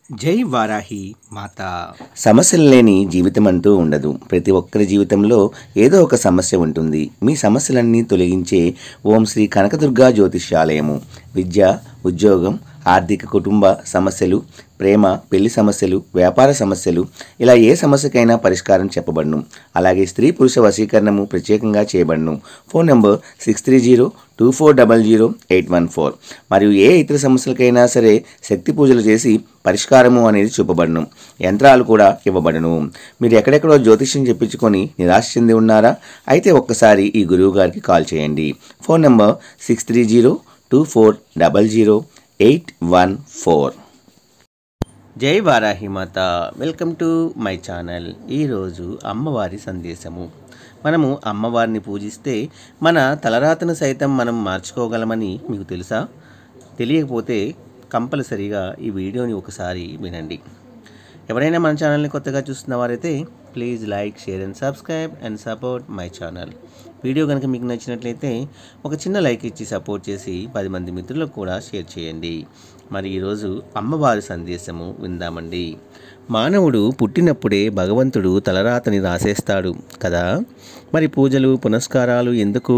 జై వారాహి మాత. సమస్యలు లేని జీవితం అంటూ ఉండదు. ప్రతి ఒక్కరి జీవితంలో ఏదో ఒక సమస్య ఉంటుంది. మీ సమస్యలన్నీ తొలగించే ఓం శ్రీ కనకదుర్గా జ్యోతిష్యాలయము. విద్య, ఉద్యోగం, ఆర్థిక, కుటుంబ సమస్యలు, ప్రేమ, పెళ్లి సమస్యలు, వ్యాపార సమస్యలు, ఇలా ఏ సమస్యకైనా పరిష్కారం చెప్పబడును. అలాగే స్త్రీ పురుష వశీకరణము ప్రత్యేకంగా చేయబడును. Phone number 6302400814. మరియు ఏ ఇతర సమస్యలకైనా సరే శక్తి పూజలు చేసి పరిష్కారము అనేది చూపబడును. యంత్రాలు కూడా ఇవ్వబడును. మీరు ఎక్కడెక్కడో జ్యోతిష్యం చెప్పించుకొని నిరాశ చెంది ఉన్నారా? అయితే ఒక్కసారి ఈ గురువు గారికి కాల్ చేయండి. Phone number 6302400814. జై వారాహి మాత. Welcome to my channel. ఈరోజు అమ్మవారి సందేశము. మనము అమ్మవారిని పూజిస్తే మన తలరాతను సైతం మనం మార్చుకోగలమని మీకు తెలుసా? తెలియకపోతే కంపల్సరీగా ఈ వీడియోని ఒకసారి వినండి. ఎవరైనా మన ఛానల్ని కొత్తగా చూస్తున్న వారైతే please like, share and subscribe and support my channel. Video కనుక మీకు నచ్చినట్లయితే ఒక చిన్న లైక్ ఇచ్చి సపోర్ట్ చేసి 10 మంది మిత్రులకు కూడా షేర్ చేయండి. మరి ఈరోజు అమ్మవారి సందేశము విందామండి. మానవుడు పుట్టినప్పుడే భగవంతుడు తలరాతని రాసేస్తాడు కదా. మరి పూజలు పునస్కారాలు ఎందుకు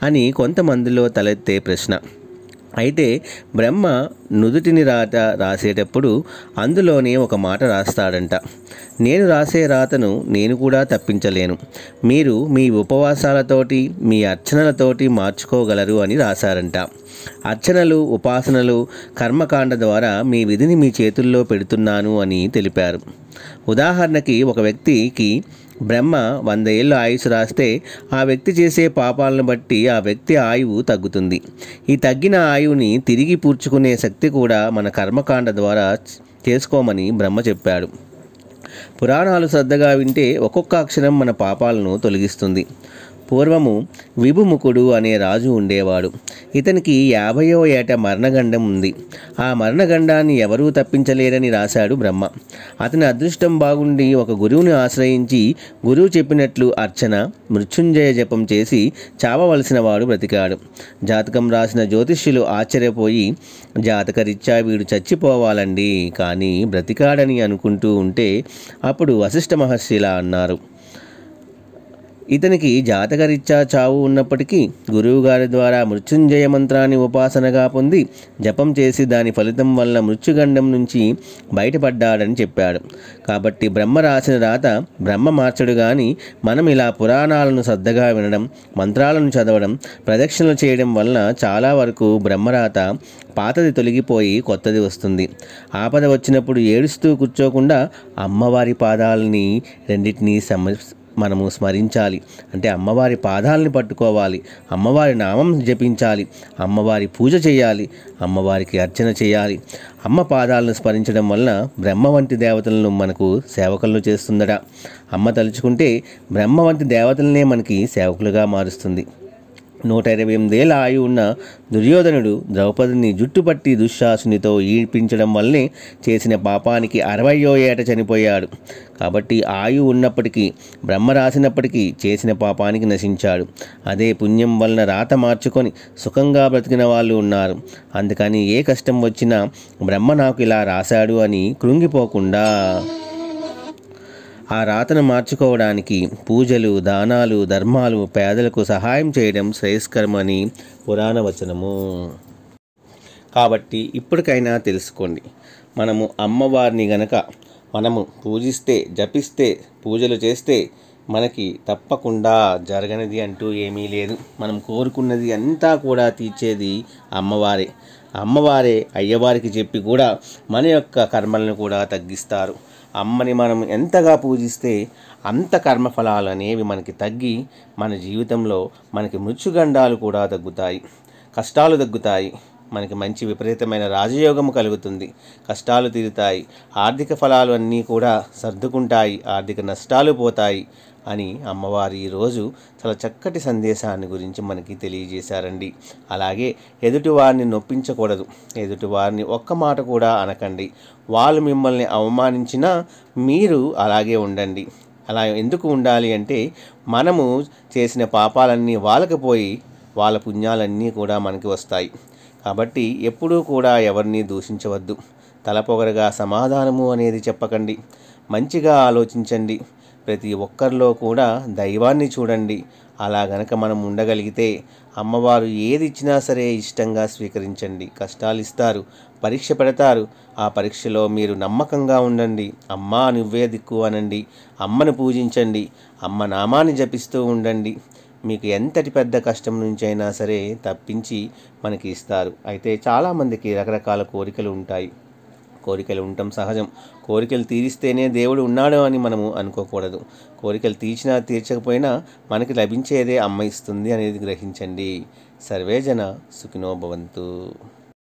అని కొంతమందిలో తలెత్తే ప్రశ్న. అయితే బ్రహ్మ నుదుటిని రాసేటప్పుడు అందులోనే ఒక మాట రాస్తాడంట. నేను రాసే రాతను నేను కూడా తప్పించలేను. మీరు మీ ఉపవాసాలతోటి, మీ అర్చనలతోటి మార్చుకోగలరు అని రాశారంట. అర్చనలు, ఉపాసనలు, కర్మకాండ ద్వారా మీ విధిని మీ చేతుల్లో పెడుతున్నాను అని తెలిపారు. ఉదాహరణకి ఒక వ్యక్తికి బ్రహ్మ 100 ఏళ్ళు ఆయుష్ రాస్తే ఆ వ్యక్తి చేసే పాపాలను బట్టి ఆ వ్యక్తి ఆయువు తగ్గుతుంది. ఈ తగ్గిన ఆయువుని తిరిగి పూడ్చుకునే శక్తి కూడా మన కర్మకాండ ద్వారా చేసుకోమని బ్రహ్మ చెప్పాడు. పురాణాలు శ్రద్ధగా వింటే ఒక్కొక్క అక్షరం మన పాపాలను తొలగిస్తుంది. పూర్వము విభుముఖుడు అనే రాజు ఉండేవాడు. ఇతనికి 50వ ఏట మరణగండం ఉంది. ఆ మరణగండాన్ని ఎవరూ తప్పించలేరని రాశాడు బ్రహ్మ. అతని అదృష్టం బాగుండి ఒక గురువుని ఆశ్రయించి గురువు చెప్పినట్లు అర్చన, మృత్యుంజయ జపం చేసి చావవలసిన వాడు బ్రతికాడు. జాతకం రాసిన జ్యోతిష్యులు ఆశ్చర్యపోయి, జాతకరీత్యా వీడు చచ్చిపోవాలండి, కానీ బ్రతికాడని అనుకుంటూ ఉంటే అప్పుడు వశిష్ఠ మహర్షి ఇలా అన్నారు: ఇతనికి జాతకరీత్యా చావు ఉన్నప్పటికీ గురువుగారి ద్వారా మృత్యుంజయ మంత్రాన్ని ఉపాసనగా పొంది జపం చేసి దాని ఫలితం వల్ల మృత్యుగండం నుంచి బయటపడ్డాడని చెప్పాడు. కాబట్టి బ్రహ్మ రాసిన రాత బ్రహ్మ మార్చడు. కానీ మనం ఇలా పురాణాలను శ్రద్ధగా వినడం, మంత్రాలను చదవడం, ప్రదక్షిణలు చేయడం వలన చాలా వరకు బ్రహ్మరాత పాతది తొలగిపోయి కొత్తది వస్తుంది. ఆపద వచ్చినప్పుడు ఏడుస్తూ కూర్చోకుండా అమ్మవారి పాదాలని రెండింటినీ మనము స్మరించాలి. అంటే అమ్మవారి పాదాలని పట్టుకోవాలి, అమ్మవారి నామం జపించాలి, అమ్మవారి పూజ చేయాలి, అమ్మవారికి అర్చన చేయాలి. అమ్మ పాదాలను స్మరించడం వలన బ్రహ్మ వంటి దేవతలను మనకు సేవకులను చేస్తుందట. అమ్మ తలుచుకుంటే బ్రహ్మ వంటి దేవతలనే మనకి సేవకులుగా మారుస్తుంది. 128 ఏళ్ళ ఆయువు ఉన్న దుర్యోధనుడు ద్రౌపదిని జుట్టుపట్టి దుశ్శాసునితో ఈడ్పించడం వల్లనే చేసిన పాపానికి 60వ ఏట చనిపోయాడు. కాబట్టి ఆయువు ఉన్నప్పటికీ, బ్రహ్మ రాసినప్పటికీ చేసిన పాపానికి నశించాడు. అదే పుణ్యం వలన రాత మార్చుకొని సుఖంగా బ్రతికిన వాళ్ళు ఉన్నారు. అందుకని ఏ కష్టం వచ్చినా బ్రహ్మ నాకు ఇలా రాశాడు అని కృంగిపోకుండా ఆ రాతను మార్చుకోవడానికి పూజలు, దానాలు, ధర్మాలు, పేదలకు సహాయం చేయడం శ్రేయస్కరమని పురాణ వచనము. కాబట్టి ఇప్పటికైనా తెలుసుకోండి, మనము అమ్మవారిని గనక మనము పూజిస్తే, జపిస్తే, పూజలు చేస్తే మనకి తప్పకుండా జరగనిది అంటూ ఏమీ లేదు. మనం కోరుకున్నది అంతా కూడా తీర్చేది అమ్మవారే. అమ్మవారే అయ్యవారికి చెప్పి కూడా మన యొక్క కర్మలను కూడా తగ్గిస్తారు. అమ్మని మనం ఎంతగా పూజిస్తే అంత కర్మఫలాలు అనేవి మనకి తగ్గి మన జీవితంలో మనకి మృత్యుగండాలు కూడా తగ్గుతాయి, కష్టాలు తగ్గుతాయి, మనకి మంచి విపరీతమైన రాజయోగము కలుగుతుంది, కష్టాలు తీరుతాయి, ఆర్థిక ఫలాలు అన్నీ కూడా సర్దుకుంటాయి, ఆర్థిక నష్టాలు పోతాయి అని అమ్మవారు ఈరోజు చాలా చక్కటి సందేశాన్ని గురించి మనకి తెలియజేశారండి. అలాగే ఎదుటివారిని నొప్పించకూడదు, ఎదుటివారిని ఒక్క మాట కూడా అనకండి. వాళ్ళు మిమ్మల్ని అవమానించినా మీరు అలాగే ఉండండి. అలా ఎందుకు ఉండాలి అంటే మనము చేసిన పాపాలన్నీ వాళ్ళకి పోయి వాళ్ళ పుణ్యాలన్నీ కూడా మనకి వస్తాయి. కాబట్టి ఎప్పుడూ కూడా ఎవరిని దూషించవద్దు. తలపొగరగా సమాధానము అనేది చెప్పకండి. మంచిగా ఆలోచించండి. ప్రతి ఒక్కరిలో కూడా దైవాన్ని చూడండి. అలా గనక మనం ఉండగలిగితే అమ్మవారు ఏది ఇచ్చినా సరే ఇష్టంగా స్వీకరించండి. కష్టాలు ఇస్తారు, పరీక్ష పెడతారు. ఆ పరీక్షలో మీరు నమ్మకంగా ఉండండి. అమ్మా నువ్వే దిక్కు అనండి. అమ్మను పూజించండి. అమ్మ నామాన్ని జపిస్తూ ఉండండి. మీకు ఎంతటి పెద్ద కష్టం నుంచైనా సరే తప్పించి మనకి ఇస్తారు. అయితే చాలామందికి రకరకాల కోరికలు ఉంటాయి. కోరికలు ఉండటం సహజం. కోరికలు తీరిస్తేనే దేవుడు ఉన్నాడు అని మనము అనుకోకూడదు. కోరికలు తీర్చినా తీర్చకపోయినా మనకి లభించేదే అమ్మ ఇస్తుంది అనేది గ్రహించండి. సర్వే జన సుఖినో భవంతు.